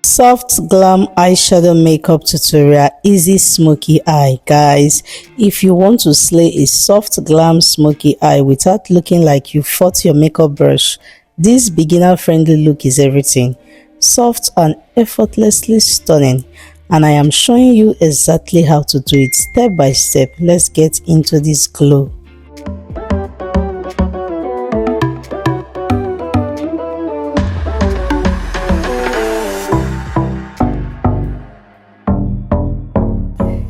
Soft Glam Eyeshadow Makeup tutorial, easy smoky eye. Guys, if you want to slay a soft glam smoky eye without looking like you fought your makeup brush, this beginner friendly look is everything. Soft and effortlessly stunning, and I am showing you exactly how to do it step by step. Let's get into this glow.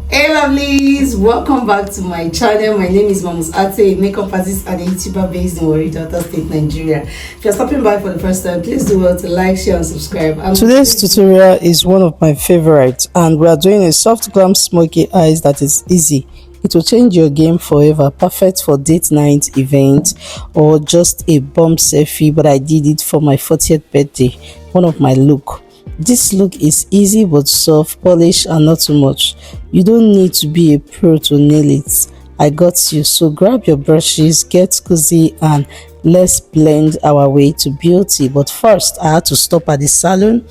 Hey lovelies, welcome back to my channel. My name is Mamus Ate, a makeup artist and a YouTuber based in Warri, Delta State, Nigeria. If you're stopping by for the first time, please do well to like, share and subscribe. Today's tutorial is one of my favorites, and we are doing a soft glam smoky eyes that is easy. It will change your game forever, perfect for date night event or just a bump selfie, but I did it for my 40th birthday, one of my look. This look is easy but soft, polished and not too much. You don't need to be a pro to nail it. I got you. So grab your brushes, get cozy, and let's blend our way to beauty. But first, I had to stop at the salon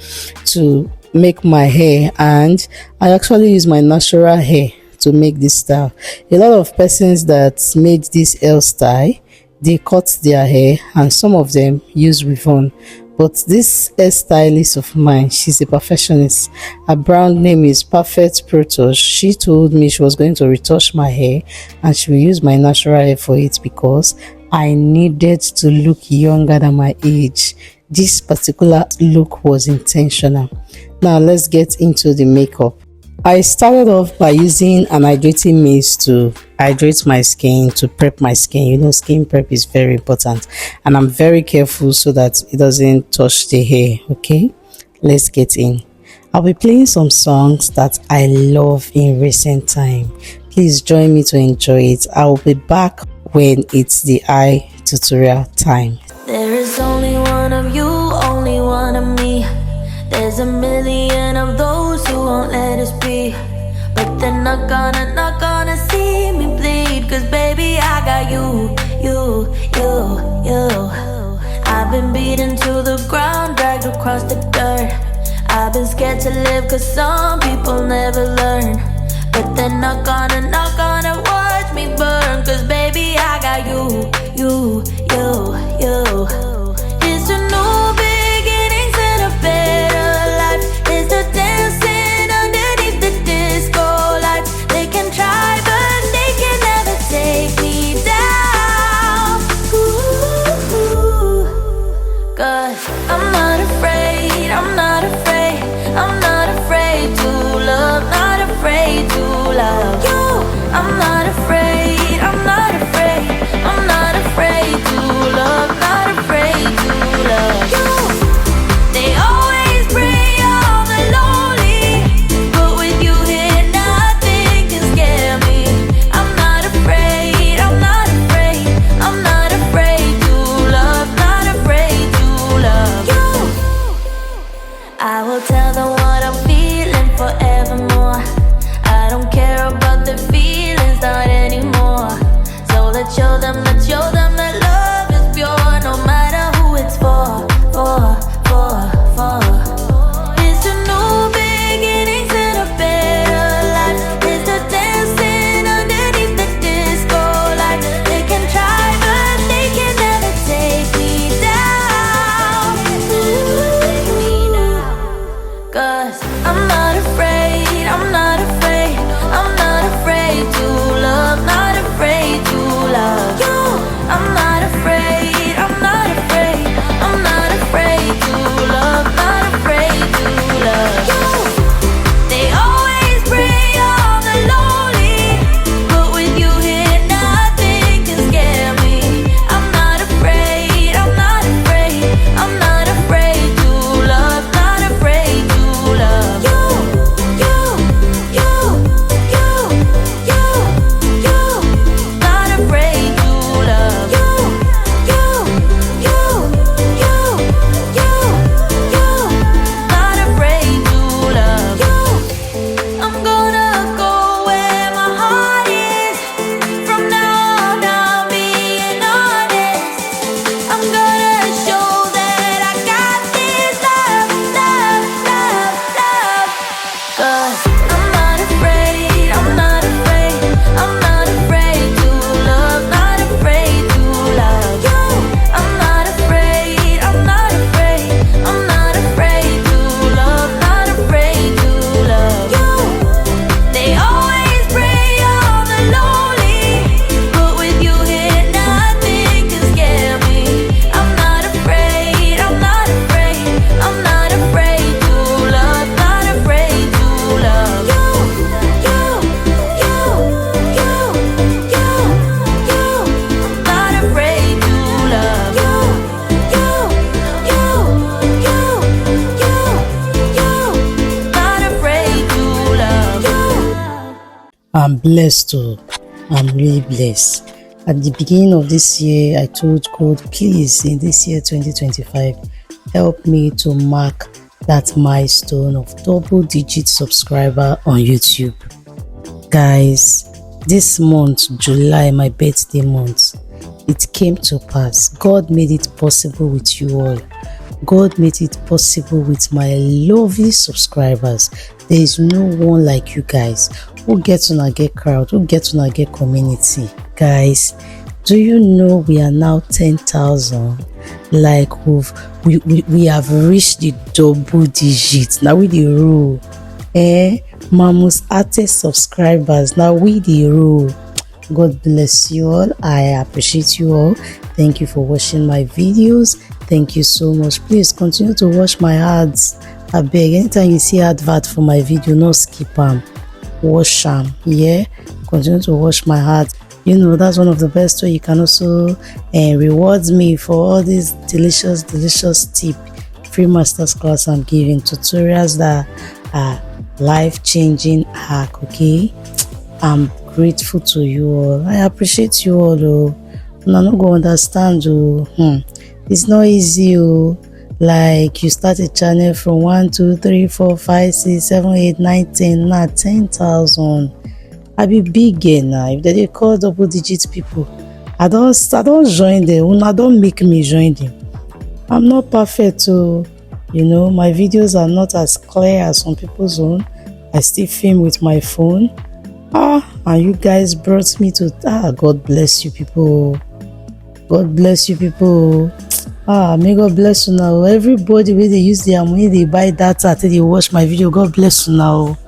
to make my hair, and I actually use my natural hair to make this style. A lot of persons that made this hairstyle, they cut their hair, and some of them use weave-on. But this hairstylist of mine, she's a perfectionist. Her brand name is Perfect Protouch. She told me she was going to retouch my hair and she will use my natural hair for it because I needed to look younger than my age. This particular look was intentional. Now let's get into the makeup. I started off by using an hydrating mist to hydrate my skin, to prep my skin. You know, skin prep is very important, and I'm very careful so that it doesn't touch the hair. Okay, let's get in. I'll be playing some songs that I love in recent time. Please join me to enjoy it. I will be back when it's the eye tutorial time. There is only one of you, only one of me. There's a million of those who won't let us be, but they're not gonna see me bleed. Cause baby, I got you. I've been beaten to the ground, dragged across the dirt. I've been scared to live cause some people never learn, but they're not gonna watch me burn. Cause baby, I got you. It's a new beginnings and a better life. It's the dancing underneath the disco lights. They can try but they can never take me down. Ooh, cause I'm not afraid, I'm not afraid, I'm not afraid to love, not afraid to love you. I'm not afraid, I'm not afraid, I'm not afraid to love, not afraid to love you. They always bring all the lonely, but with you here nothing can scare me. I'm not afraid, I'm not afraid, I'm not afraid to love, not afraid to love you. I will tell them what I'm feeling forevermore. I don't care about the feelings that I'm blessed too. I'm really blessed. At the beginning of this year, I told God, please, in this year 2025, help me to mark that milestone of double-digit subscriber on YouTube. Guys, this month, July, my birthday month, it came to pass. God made it possible with you all. God made it possible with my lovely subscribers. There is no one like you guys who gets on a get crowd, who gets on a get community. Guys, do you know we are now 10,000? Like we have reached the double digits. Now we the rule. Mamu's artist subscribers. Now we the rule. God bless you all. I appreciate you all. Thank you for watching my videos. Thank you so much. Please continue to watch my ads. I beg, anytime you see advert for my video, no skip them. Watch them. Yeah, continue to watch my ads. You know, that's one of the best way you can also reward me for all these delicious tip, free masterclass I'm giving, tutorials that are life-changing hack. Okay, I'm grateful to you all. I appreciate you all. Oh, and I'm not gonna understand. Oh, it's not easy. Oh, like you start a channel from 1, 2, 3, 4, 5, 6, 7, 8, 9, 10, now 10,000. I be big now. If they call double digit people, I don't join them. I don't make me join them. I'm not perfect, so you know my videos are not as clear as some people's own. I still film with my phone. And you guys brought me to God bless you people. God bless you people. May God bless you now. Everybody where they use their money, they buy data till they watch my video. God bless you now.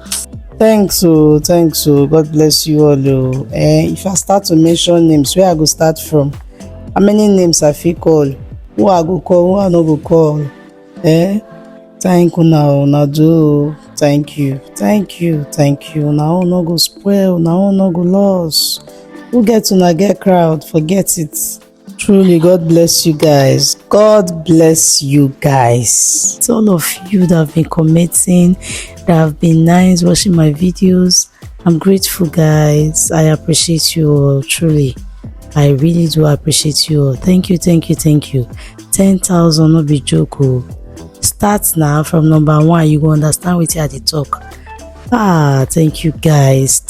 Thanks. God bless you all. If I start to mention names, where I go start from? How many names I fit call? Who I go call? Who I no go call? Thank you now do. Thank you. Now no go spoil. Now no go loss. Who get to not get crowd? Forget it. Truly, God bless you guys. God bless you guys. It's all of you that have been commenting, that have been nice watching my videos. I'm grateful, guys. I appreciate you all. Truly, I really do appreciate you all. Thank you. 10,000 no be joke. Start now from number 1. You go understand what I dey talk. Thank you guys.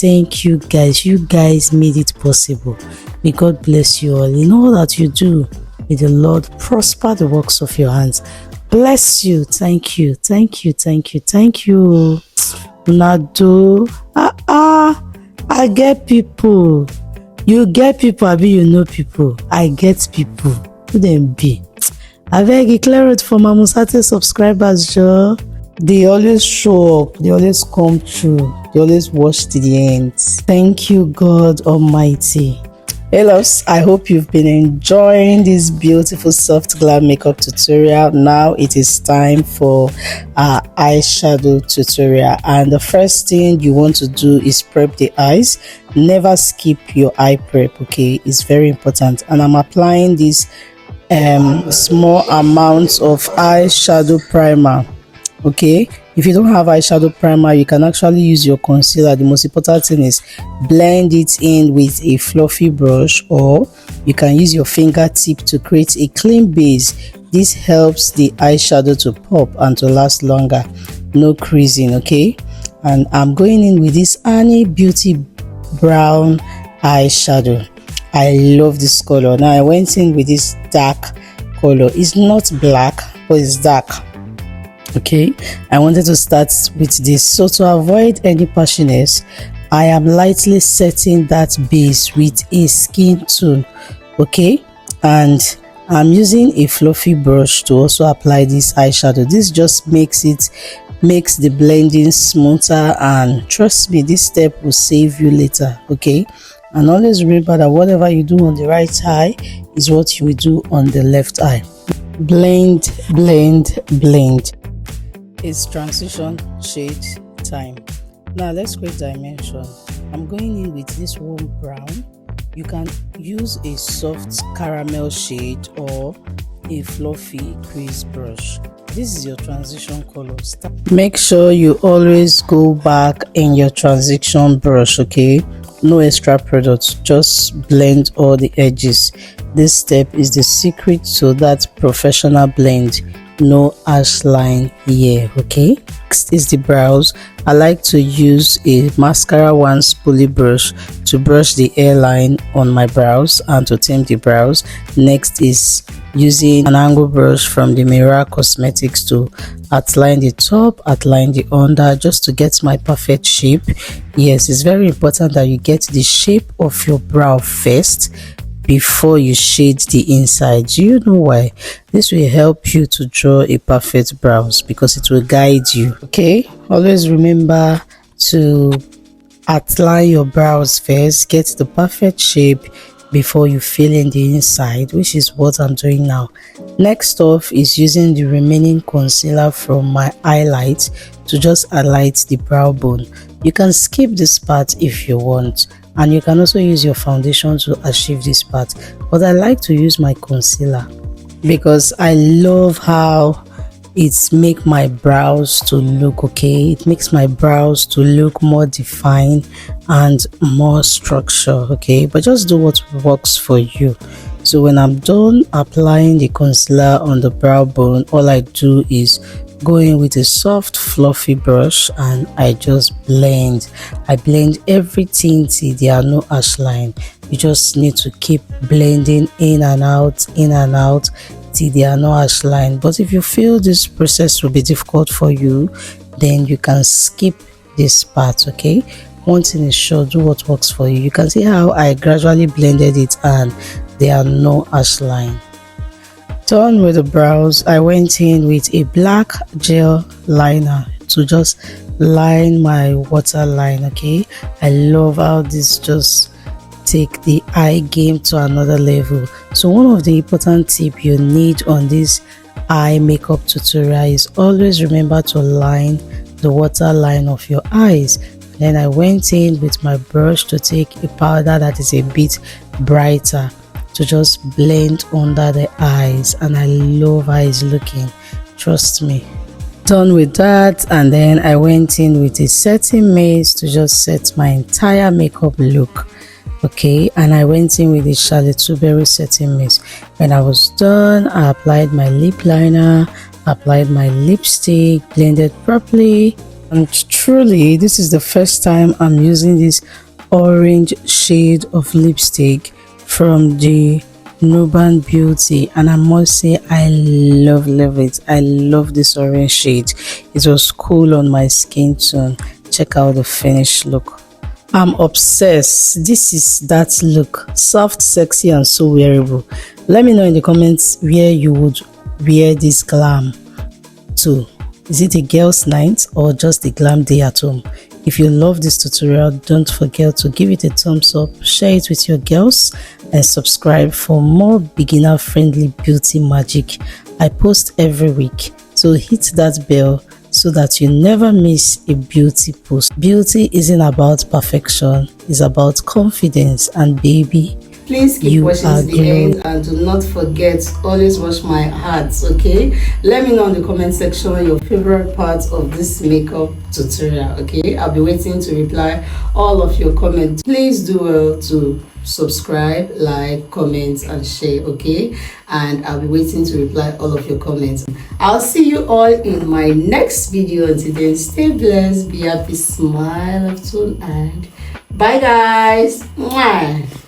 You guys made it possible. May God bless you all in all that you do. May the Lord prosper the works of your hands. Bless you. Thank you. Nado. I get people. You get people, I be you know people. I get people. Who them be? I beg clear it for my Musate subscribers, Joe. They always show up, they always come through, they always watch to the end. Thank you, God Almighty. Hey loves, I hope you've been enjoying this beautiful soft glam makeup tutorial. Now it is time for our eyeshadow tutorial, and the first thing you want to do is prep the eyes. Never skip your eye prep, okay? It's very important. And I'm applying this small amounts of eyeshadow primer. Okay, if you don't have eyeshadow primer, you can actually use your concealer. The most important thing is blend it in with a fluffy brush, or you can use your fingertip to create a clean base. This helps the eyeshadow to pop and to last longer, no creasing. Okay, and I'm going in with this Annie Beauty brown eyeshadow. I love this color. Now I went in with this dark color. It's not black, but it's dark. Okay, I wanted to start with this, so to avoid any patchiness, I am lightly setting that base with a skin tone. Okay, and I'm using a fluffy brush to also apply this eyeshadow. This just makes the blending smoother, and trust me, this step will save you later. Okay, and always remember that whatever you do on the right eye is what you will do on the left eye. Blend. It's transition shade time. Now let's create dimension. I'm going in with this warm brown. You can use a soft caramel shade or a fluffy crease brush. this is your transition color. Make sure you always go back in your transition brush, okay? No extra products, just blend all the edges. This step is the secret to that professional blend. No harsh line here, okay? Next is the brows. I like to use a mascara one spoolie brush to brush the hairline on my brows and to tame the brows. Next is using an angle brush from the Mirror Cosmetics to outline the top, outline the under, just to get my perfect shape. Yes, it's very important that you get the shape of your brow first before you shade the inside. Do you know why? This will help you to draw a perfect brows because it will guide you. Okay, always remember to outline your brows first, get the perfect shape before you fill in the inside, which is what I'm doing now. Next off is using the remaining concealer from my highlight to just highlight the brow bone. You can skip this part if you want, and you can also use your foundation to achieve this part, but I like to use my concealer because I love how it makes my brows to look okay. It makes my brows to look more defined and more structured, okay? But just do what works for you. So when I'm done applying the concealer on the brow bone, all I do is go in with a soft fluffy brush and I just blend. I blend everything till there are no harsh line. You just need to keep blending in and out till there are no harsh line. But if you feel this process will be difficult for you, then you can skip this part, okay? One thing is sure, do what works for you. You can see how I gradually blended it and there are no harsh line. Done with the brows, I went in with a black gel liner to just line my waterline, okay? I love how this just take the eye game to another level. So one of the important tips you need on this eye makeup tutorial is always remember to line the waterline of your eyes. Then I went in with my brush to take a powder that is a bit brighter to just blend under the eyes, and I love how it's looking, trust me. Done with that, and then I went in with a setting mist to just set my entire makeup look, okay? And I went in with a Charlotte Tilbury setting mist. When I was done, I applied my lip liner, applied my lipstick, blended properly, and truly this is the first time I'm using this orange shade of lipstick from the Nuban Beauty, and I must say I love it. I love this orange shade. It was cool on my skin tone. Check out the finished look. I'm obsessed. This is that look, soft, sexy, and so wearable. Let me know in the comments where you would wear this glam to. Is it a girls' night or just a glam day at home? If you love this tutorial, don't forget to give it a thumbs up, share it with your girls, and subscribe for more beginner-friendly beauty magic I post every week. So hit that bell so that you never miss a beauty post. Beauty isn't about perfection, it's about confidence, and baby, please keep watching to the end, and do not forget, always wash my hands, okay? Let me know in the comment section your favorite parts of this makeup tutorial, okay? I'll be waiting to reply all of your comments. Please do well to subscribe, like, comment, and share, okay? And I'll be waiting to reply all of your comments. I'll see you all in my next video. Until then, stay blessed, be happy, smile, have fun, and bye guys. Mwah.